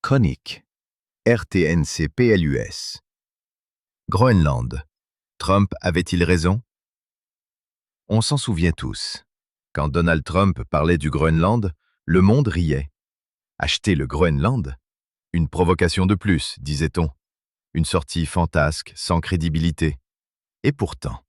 chronique. RTNC-PLUS. Groenland. Trump avait-il raison? On s'en souvient tous. Quand Donald Trump parlait du Groenland, le monde riait. Acheter le Groenland? Une provocation de plus, disait-on. Une sortie fantasque, sans crédibilité. Et pourtant,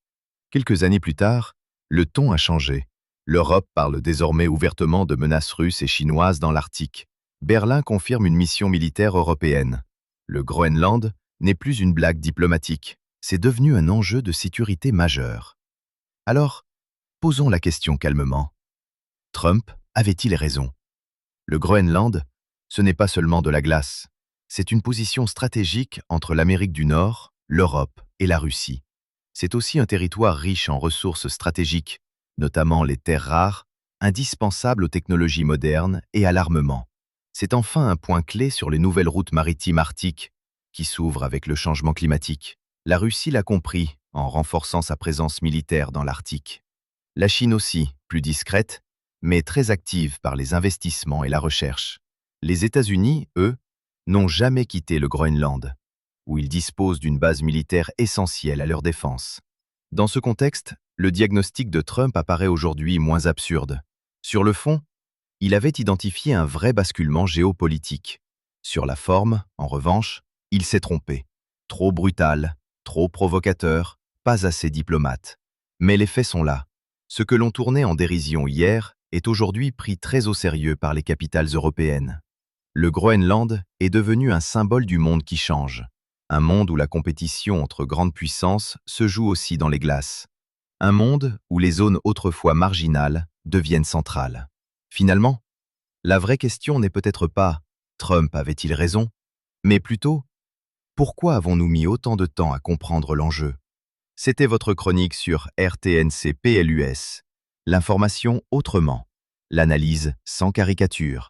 quelques années plus tard, le ton a changé. L'Europe parle désormais ouvertement de menaces russes et chinoises dans l'Arctique. Berlin confirme une mission militaire européenne. Le Groenland n'est plus une blague diplomatique. C'est devenu un enjeu de sécurité majeur. Alors, posons la question calmement. Trump avait-il raison? Le Groenland, ce n'est pas seulement de la glace. C'est une position stratégique entre l'Amérique du Nord, l'Europe et la Russie. C'est aussi un territoire riche en ressources stratégiques, notamment les terres rares, indispensables aux technologies modernes et à l'armement. C'est enfin un point clé sur les nouvelles routes maritimes arctiques qui s'ouvrent avec le changement climatique. La Russie l'a compris en renforçant sa présence militaire dans l'Arctique. La Chine aussi, plus discrète, mais très active par les investissements et la recherche. Les États-Unis, eux, n'ont jamais quitté le Groenland, où ils disposent d'une base militaire essentielle à leur défense. Dans ce contexte, le diagnostic de Trump apparaît aujourd'hui moins absurde. Sur le fond, il avait identifié un vrai basculement géopolitique. Sur la forme, en revanche, il s'est trompé. Trop brutal, trop provocateur, pas assez diplomate. Mais les faits sont là. Ce que l'on tournait en dérision hier est aujourd'hui pris très au sérieux par les capitales européennes. Le Groenland est devenu un symbole du monde qui change. Un monde où la compétition entre grandes puissances se joue aussi dans les glaces. Un monde où les zones autrefois marginales deviennent centrales. Finalement, la vraie question n'est peut-être pas « Trump avait-il raison ?», mais plutôt « Pourquoi avons-nous mis autant de temps à comprendre l'enjeu ?» C'était votre chronique sur RTNC-PLUS. L'information autrement. L'analyse sans caricature.